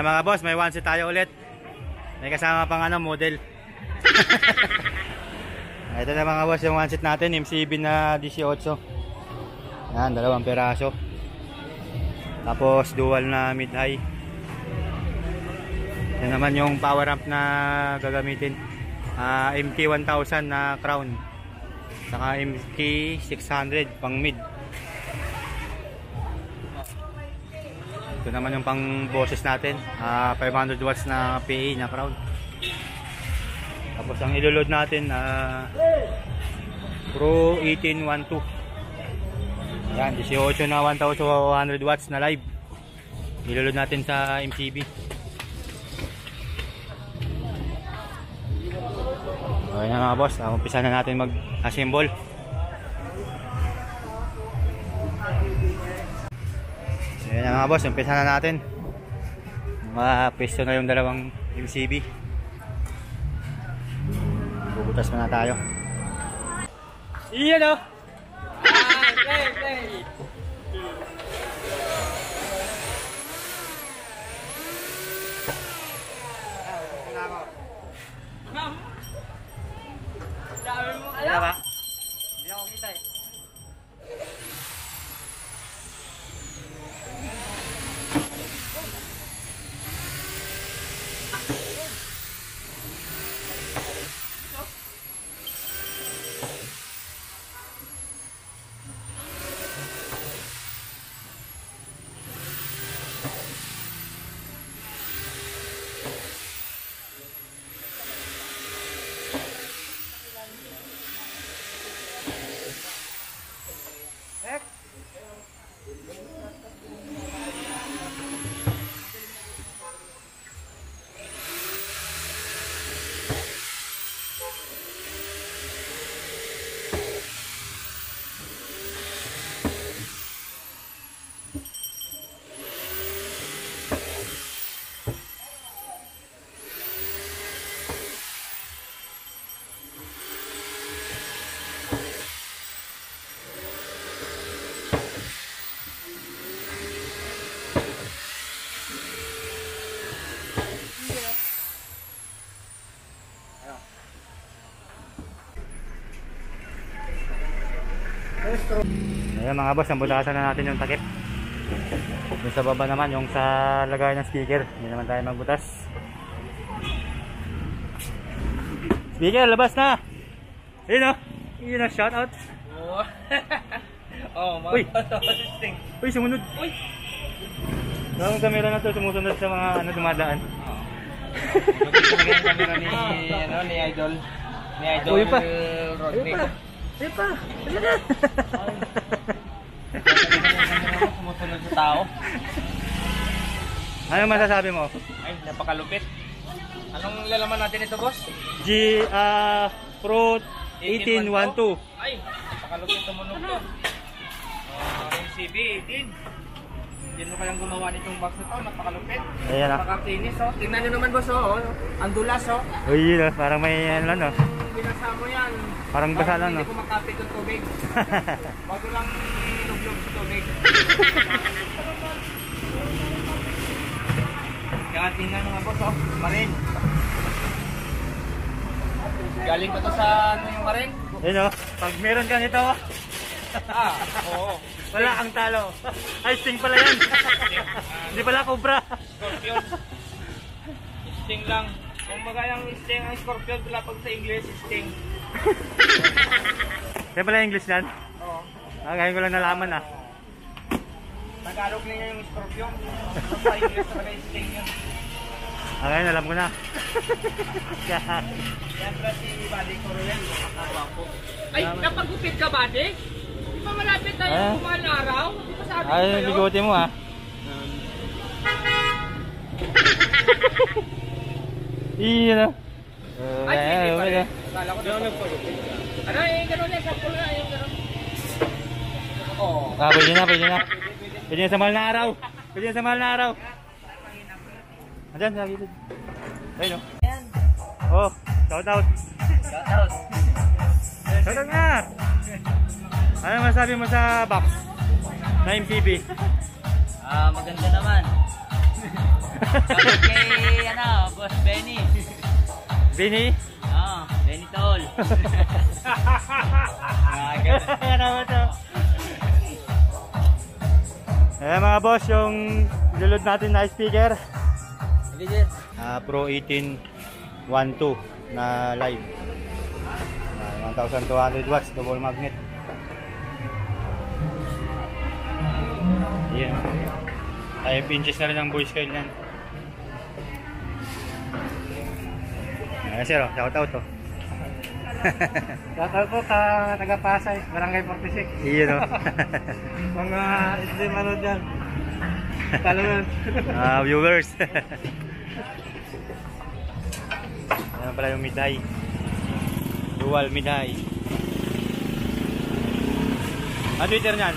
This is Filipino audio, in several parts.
Ayan mga boss, may 1 seat tayo ulit. May kasama pang ano, model. Ito na mga boss yung 1 seat natin, MCB na 18. Ayan, 2 peraso. Tapos dual na mid-high. Yan naman yung power amp na gagamitin. MK1000 na crown. Saka MK600 pang mid. Ito naman yung pang boses natin, 500 watts na PA na crown. Tapos ang iloload natin, Pro 1812. Yan, 18 na 1100 watts na live. Iloload natin sa MCB. Okay na mga boss, umpisa na natin mag-assemble. Ayan na mga boss, umpisa na natin. Mapesto na yung dalawang MCB. Bubutas muna tayo. Iyan o! Play! Dami mo alam? Hindi ako kita eh. Ayan mga boss, nabutasan na natin yung takip. Yung sa baba naman, yung sa lagay ng speaker. Hindi naman tayo magbutas. Speaker, labas na! Ayun o! Ayun o, shout out! Oh, uy! Uy, sumunod! Uy! Ang kamera na to, sumusunod sa mga ano, dumadaan. Magiging yung camera ni Idol. Ni Idol Uy pa! Rodney. Ayun pa! Ayun na! Sumusunod sa tao. Ano masasabi mo? Ay, napakalupit. Anong lalaman natin ito, boss? Pro 1812. Ay, napakalupit tumunog to. MCB 18. Yan mo kayang gumawa nitong box na to, napakalupit. Ayan na. Napakakinis, oh. Tingnan nyo naman, boss, oh. Ang dulas, oh. Uy, yun o, parang may ano no? Binasa mo yan. Parang basa lang no? Hindi ko makapit ng tubig. Bago lang inublog sa tubig. Kaya tingnan mga boss, oh. Marin. Galing ba to sa ano yung marin? Ayun o, pag meron ka nito, Oo. wala kang talo. Ay, sting pala yan. Hindi pala cobra. Scorpion. Sting lang. Kung magayang sting ang scorpion, wala pag sa English, sting. Kaya pala English yan? Oo. Ngayon ko lang nalaman Tagalog niya yung scorpion. Sa English talaga yung sting yun. Ngayon alam ko na. Yan pala si Buddy Coruel. Nakakawapo. Ay, napagupit ka, Buddy? Di ba malapit tayo kumahan na araw? Di ba sabi ko Ay, sa'yo? bigote mo ha. Iyan o. Ay, hindi pa rin. Akala ko na nagpagupit. Ano, yung gano'n yan. Sakto na yung gano'n. Oo. Pwede na, pwede na. Pwede na sa mahal na araw. Pwede na sa mahal na araw. Andyan, sa gilid. Ayun o. Oh, shout out. Shout out. Shout out nga. Ano masabi mo sa box na MCB? Maganda naman. Sabi kay, Boss Benny. Benny? Oo, Benny Tol. Ano ba to? Ayan mga boss, yung lulod natin na speaker. Pro 18 1.2 na live. 1200 watts, double magnet. Ayan. 5 inches na rin ang voice coil yan. Ayan sir, shout out oh. Shout out po taga Pasay, Barangay 46. Iyon oh. Mga hindi manood yan. Talagang. Viewers. Ayan pala yung mid-high. Dual mid-high. Ano Twitter nyan?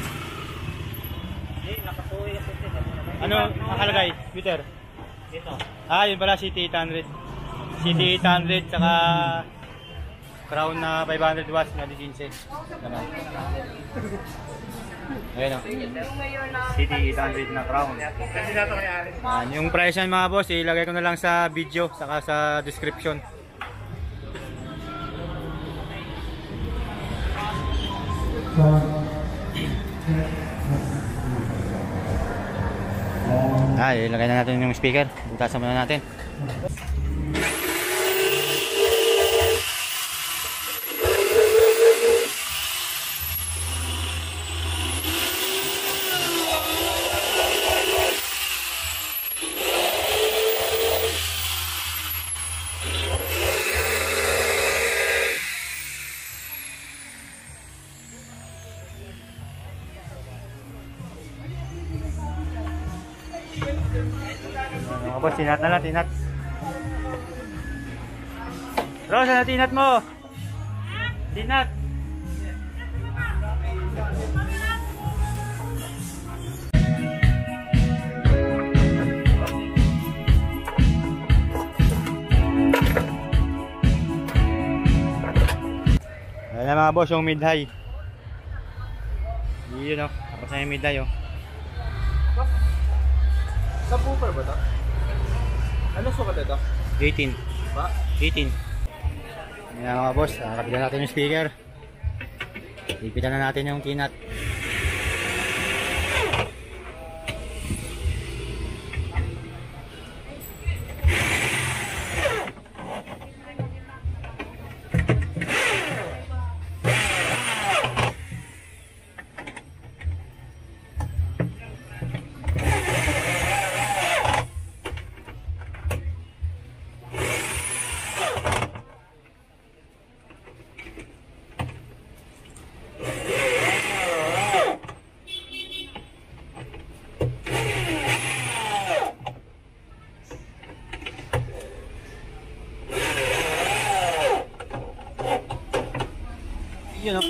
Ano nakalagay? Twitter? Dito. Yun pala CT 800. CT 800 saka Crown na 500 watts na di 15. Ayan o. CT 800 na Crown. Yung price yan mga boss, ilagay ko na lang sa video saka sa description. Ilagay na natin yung speaker. Butasan muna natin. Mga boss, tinat na lang, tinat. Rose, ano tinat mo? Tinat. Ayan na mga boss, yung mid-high. Yun o, tapos na yung mid-high o. Subwoofer ba ito? Ano sukat ito? 18. Ba? 18. Ayan mga boss, kapitan natin yung speaker. Ipitan na natin yung kinat. Yun o.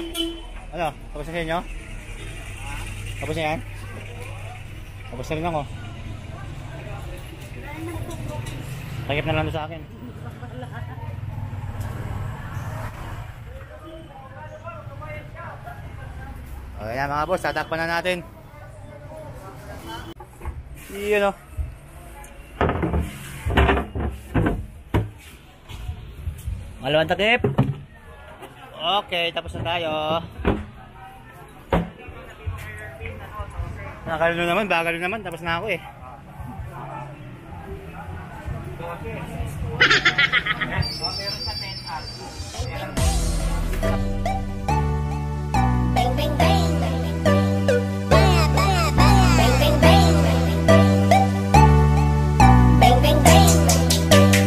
Ano? Tapos na sa inyo? Tapos na yan? Tapos na rin ako. Takip na lang sa akin. Okay na mga boss, tatakpan na natin. Yun o. Malawang takip. Okay, tapos na tayo. Nakalo naman, bagal naman, tapos na ako eh. Bang bang bang, baya baya baya, bang bang bang, bang bang bang, baya baya baya, bang bang bang. Bang bang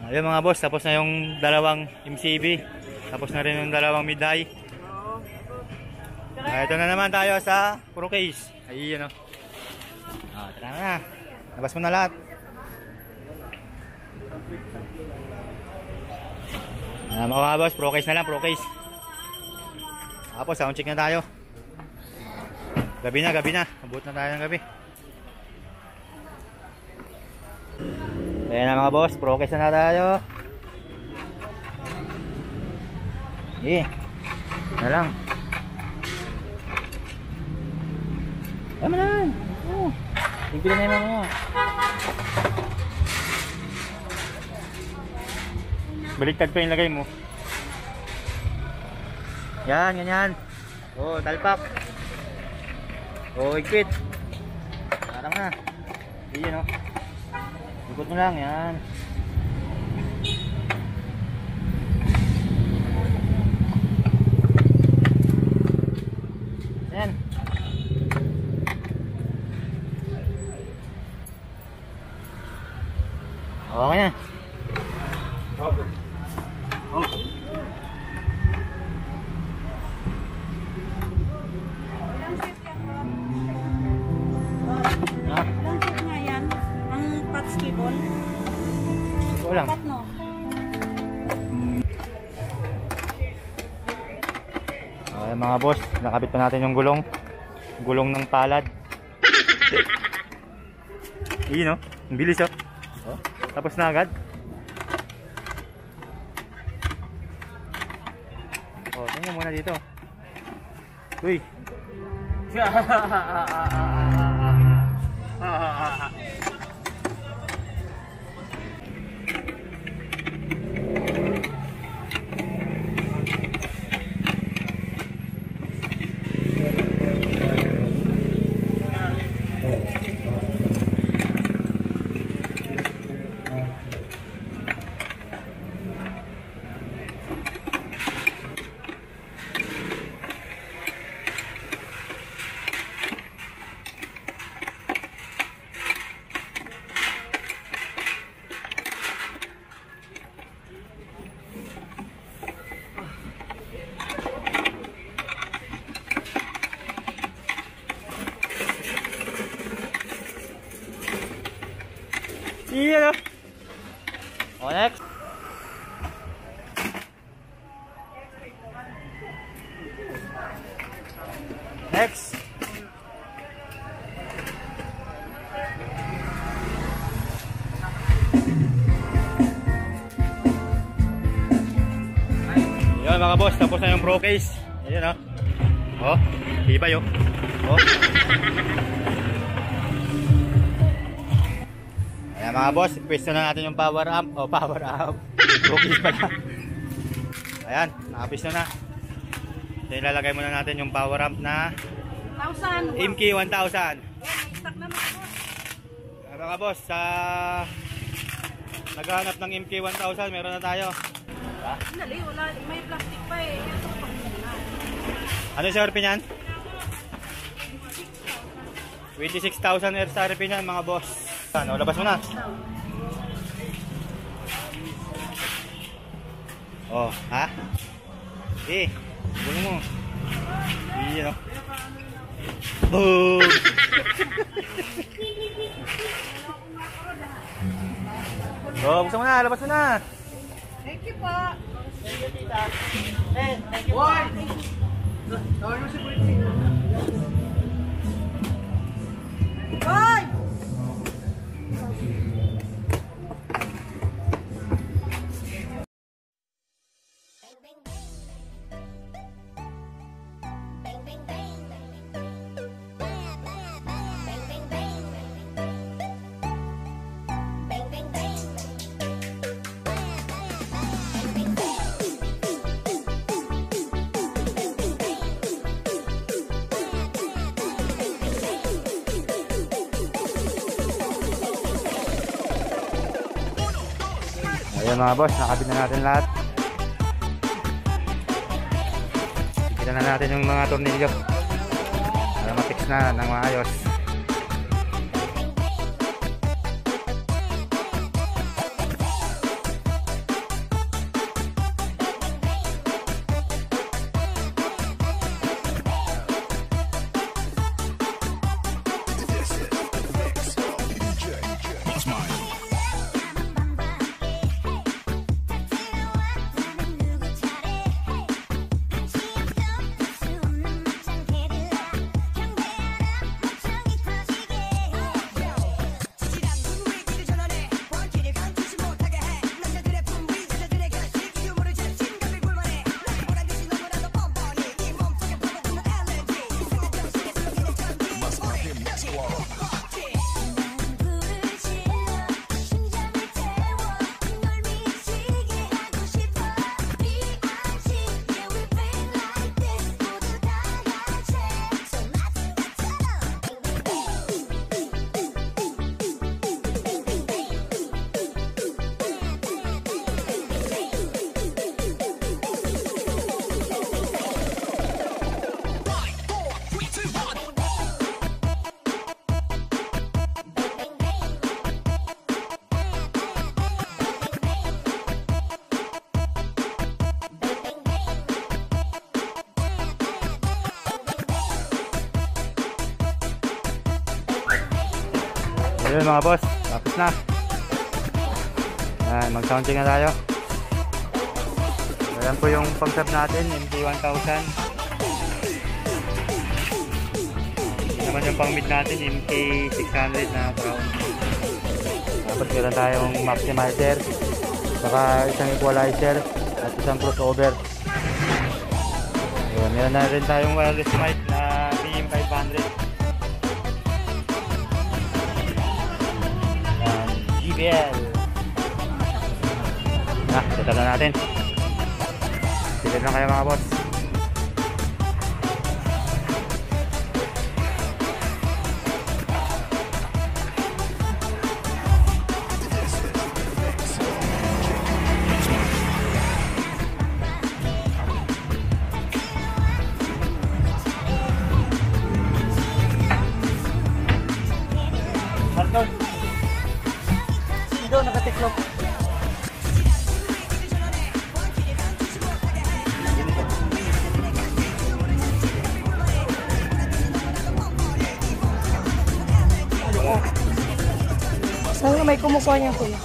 Ayun mga boss, tapos na yung dalawang MCB. Tapos na rin yung dalawang mid-high. Ito na naman tayo sa pro case. Ayun o. Tara na. Labas mo na lahat. Mga boss, pro case na lang, pro case. Tapos sound check na tayo. Gabi na. Abot na tayo ng gabi. Ayan na mga boss, pro case na tayo. Na lang. Tama na. Tingpila na yung mga. Baliktad pa yung lagay mo. Yan, ganyan. Talpak. Higpit. Parang na. Iyon o. Ikot mo lang, yan. Yan. Okay na. Ilang set nga yan? Ang patch cable? Walang. Apat, no? Mga boss, nakabit pa natin yung gulong. Gulong ng palad. Iyon o. Ang bilis o. Tapos na agad. Tingnan muna dito. Uy. Iya. Next. Next. Yan mga boss, tapos na yung pro case. Ayan o. Iba yun. Ayan mga boss, pwesto na natin yung power amp. Power amp. Pro case pala. Ayan, nakapwesto na. So ilalagay muna natin yung power amp na 1,000. MK 1000. Stock na Mga boss, sa naghahanap ng MK 1000, meron na tayo. Dali, wala. May plastic pa eh. Ito pa muna. Ano yung SRP niyan? 26,000 SRP niyan mga boss. Ano, labas mo na. Ha? Gulo mo. Iyan o. Boom! Buksan mo na, labas mo na. Thank you po. Thank you, tita. Thank you. Tawag mo si Pretty. Hoy! Bang bang bang, bang bang bang, bang bang bang, Ayan mga boss, nakabit na natin lahat. Kita na natin yung mga tornilyo para ma-fix na ng maayos. Ayun mga boss, tapos na. Ayan, mag-soundcheck na tayo. Ayan po yung pang-sub natin, MK1000. Ito naman yung pang-mid natin, MK600 na crown. Tapos meron tayong maximizer, saka isang equalizer, at isang crossover. Ayan, meron na rin tayong wireless mic na BM500. Ayan, GBL. Set na natin. Silid lang kayo mga boss. Marcos. Dito, nakatiklop. Saan may kumukuha niya kuya?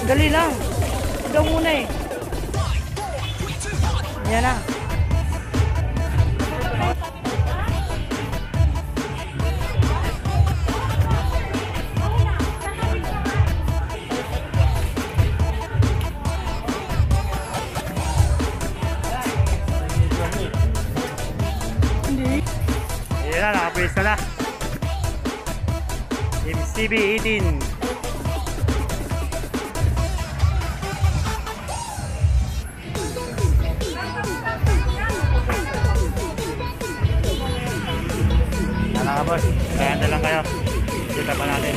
Dali lang. Ikaw muna eh. Yan na. Ayan na, nakapwesto na. MCB 18. Mga boss, kaya na lang kayo. Kita pa natin.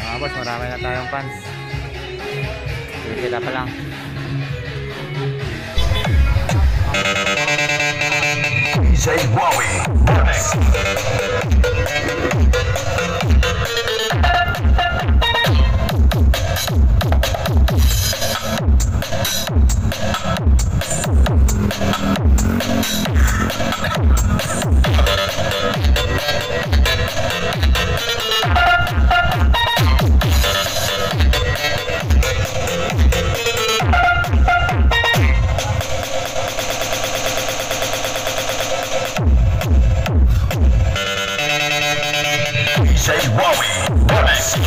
Mga boss, marami na tayong fans. Kita pa lang. DJ Wowie Remix. DJ Wowie Remix.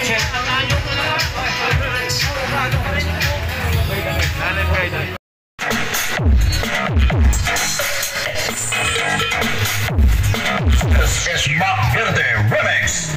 check. This is Mark Verde Remix.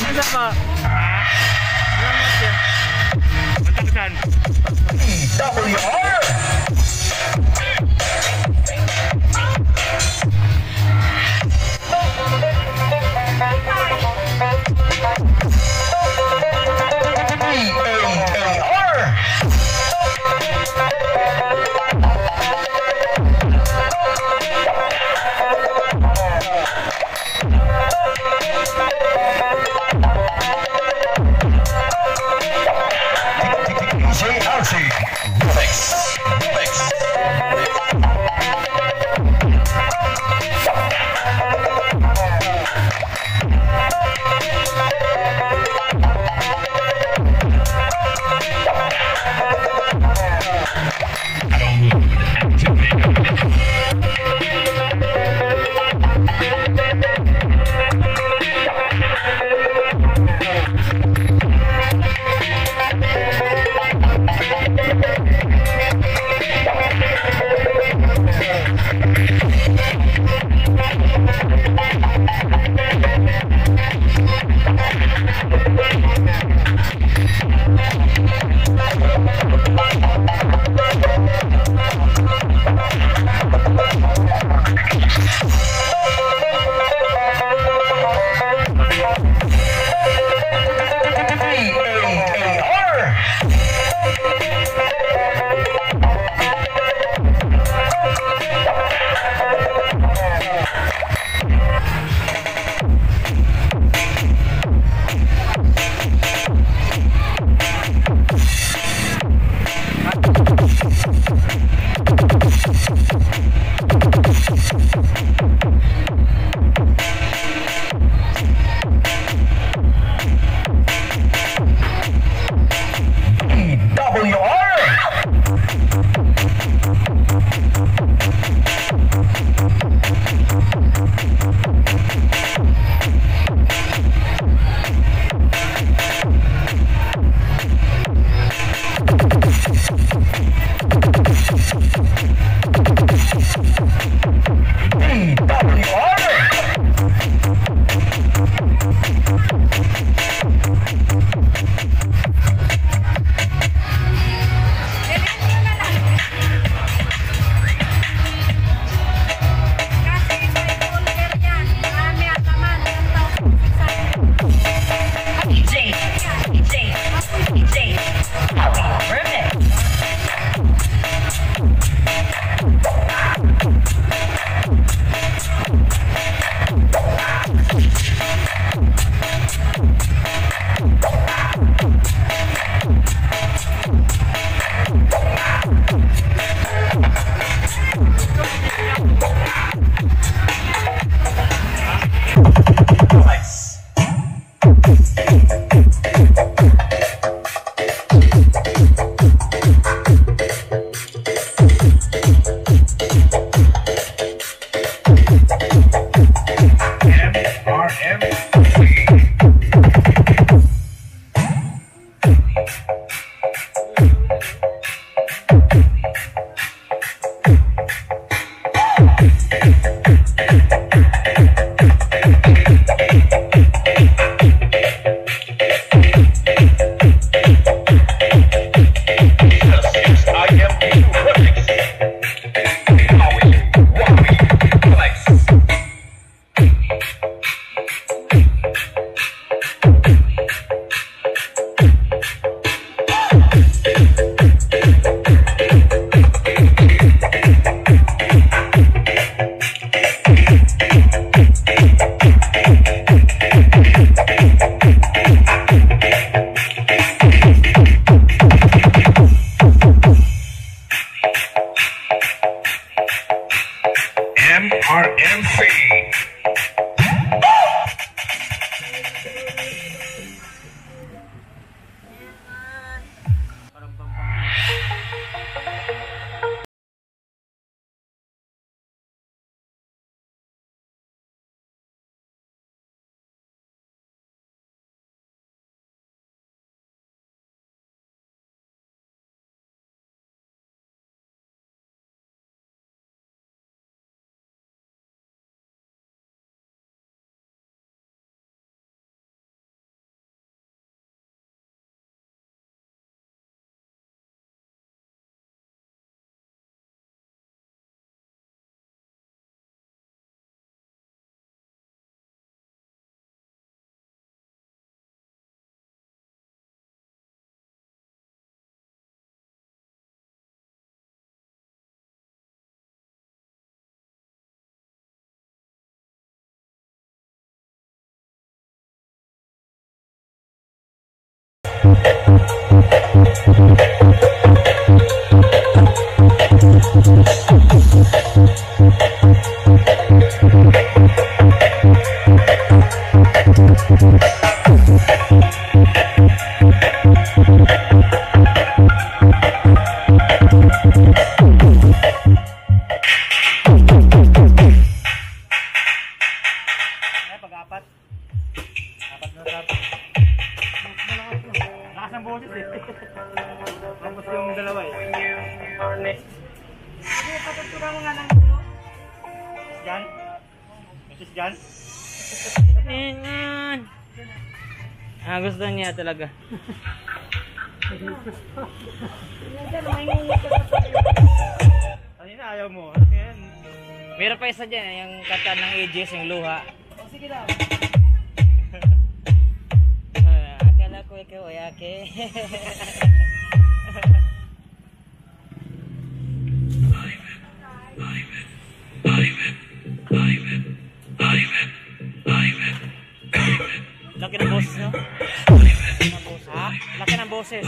Ano pa? Salamat yan. Matagsan. WR. DJ Alcy Remix. MRMC. Pag-apat. Apat na tap. Lakas ng boses eh. Tapos yung dalawa eh. Sige, patuturo mo nga ng dulo. Jan? Mrs. Jan? Ayan. Gusto niya talaga. Kanina ayaw mo. Ngayon. Meron pa isa dyan, yung kanta ng Aegis, yung luha. O, sige daw. Akala ko ikaw ay ake. Laki ng boses, no? Ha? Laki ng boses.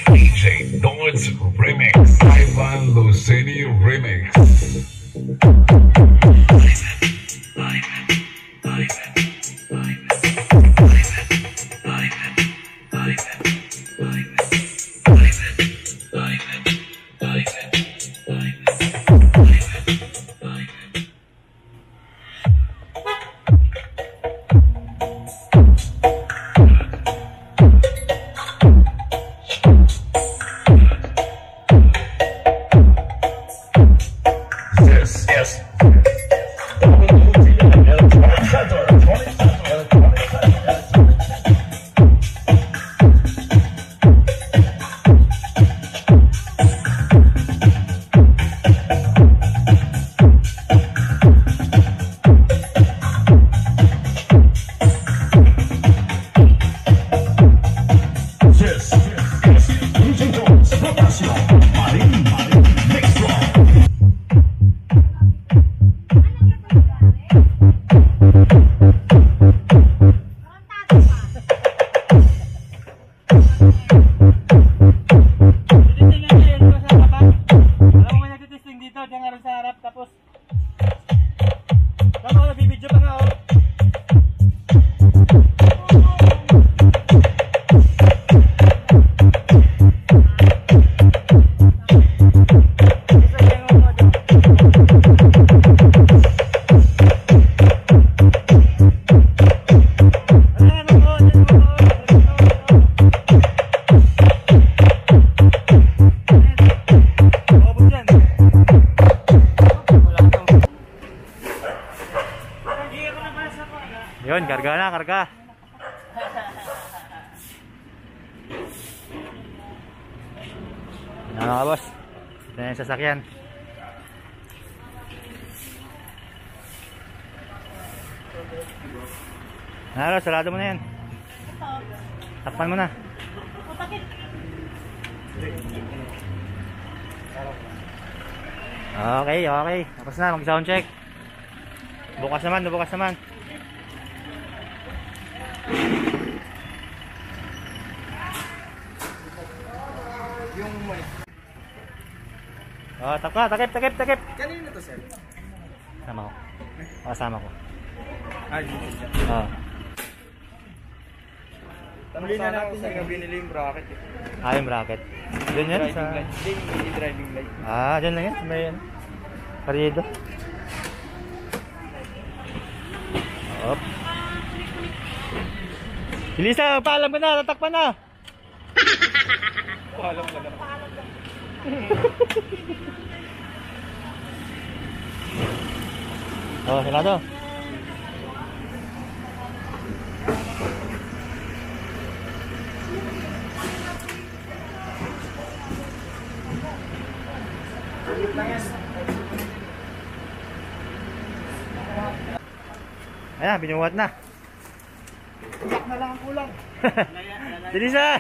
DJ Dodds Remix. Ivan Lucini Remix. This is Yun, karga na, karga. Ano ka, boss? Ito na yung sasakyan. Ano, sarado mo na yan. Ito. Takpan mo na. O, bakit? Okay, okay. Tapos na, mag-sound check. Bukas naman, bukas naman. Oh, takip. Kanino to, sir? Sama ko. Kasama ko. Dito siya. Oh. Muli na natin yung binili yung bracket. Yung bracket. Diyan yan sa... Hindi driving light. Diyan lang yan. May yan. Parido. Op. Bilisa, paalam ka na. Tatakpan na. Paalam ka na. Oh, sarado. Ayan, binuhat na. Yak na lang ang kulang. Bilisa.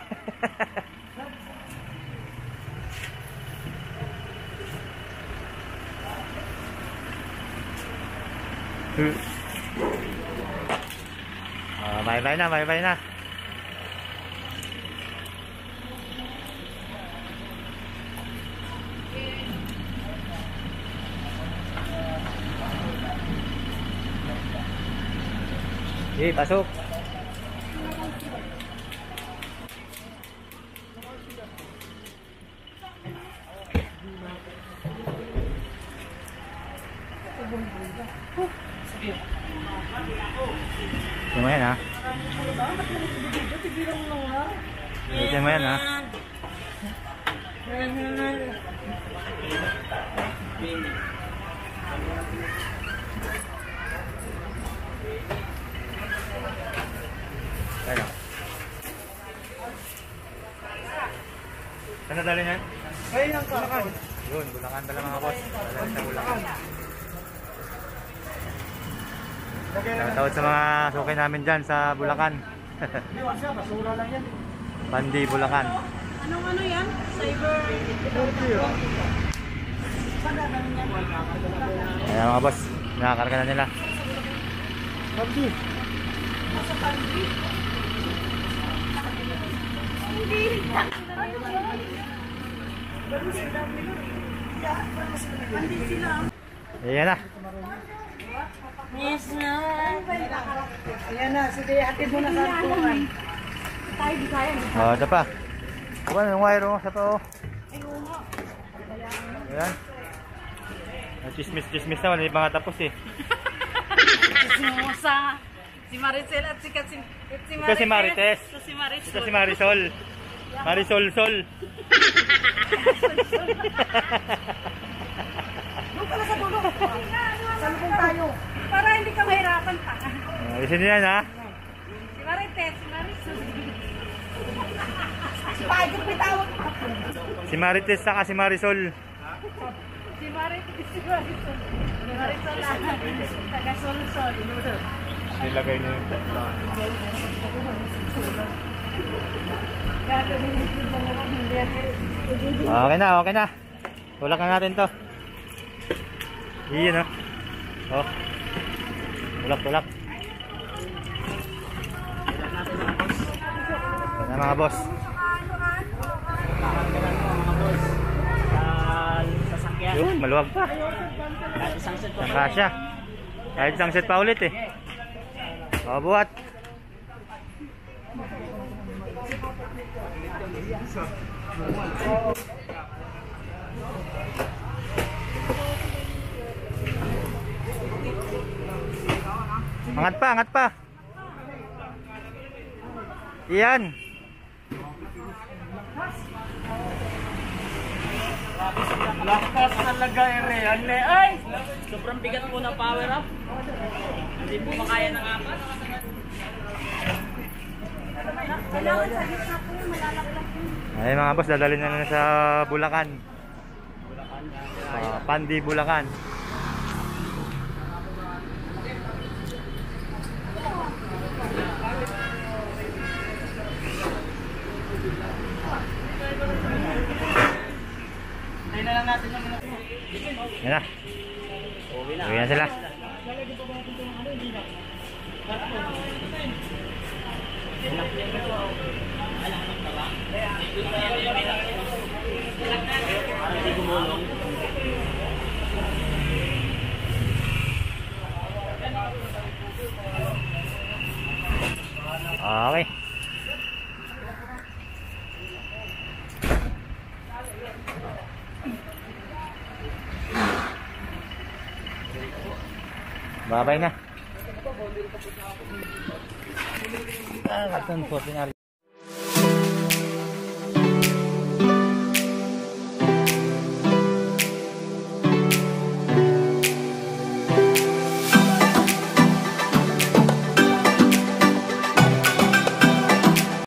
Bye-bye na, bye-bye na. Okay, pasok. Tignan mo yan ha. Tignan mo yan ha. Ayan o. Saan nadali yan? Ay, ang Bulacan. Yun, Bulacan pala mga boss. Nadali sa Bulacan. Shoutout sa mga sukay namin dyan sa Bulacan. Iwan siya, basura lang yan. Pandi, Bulacan. Anong ano yan? Cyber... Ayan mga boss, nakakarga na nila. Pabdi. Nasa pantry? Hindi. Pantry sila. Ayan na. Yes na. Ayan na, sige, hatid mo na sa tuwan. Tayo di kaya. Ito pa. Ano yung wire mo? Sa pa o. Ayan. Chismis na, wala yung mga tapos eh. Simosa. Si Maricel at si Ito si Marites. Ito si Marisol. Ito si Marisol. Marisol-sol. Doon pala sa dulo. Saan kung tayo? Para hindi ka mahirapan pa. Isin niyan ha. Si Marites, si Marisol. Pagod may tawag. Si Marites saka si Marisol. Si Marites, si Marisol. Si Marisol lang. Taga-sol-sol. Nilagay niyo yung okay na. Tulak na natin to. Iyon o. Oh. Tulak. Ito na mga boss. Yun, maluwag pa. Kasya. Kahit isang set pa ulit eh. O, buhat. Angat pa. Iyan. Lakas talaga ere. Ay! Sobrang bigat po ng power up. Hindi po makaya ng apat. Kailangan sa gitna po yung malalaklas yun. Ay mga boss, dadalhin na sa Bulacan. Pandi, Bulacan. lang natin yung Yan na. Uwi na sila. Okay. Babay na. Karton po,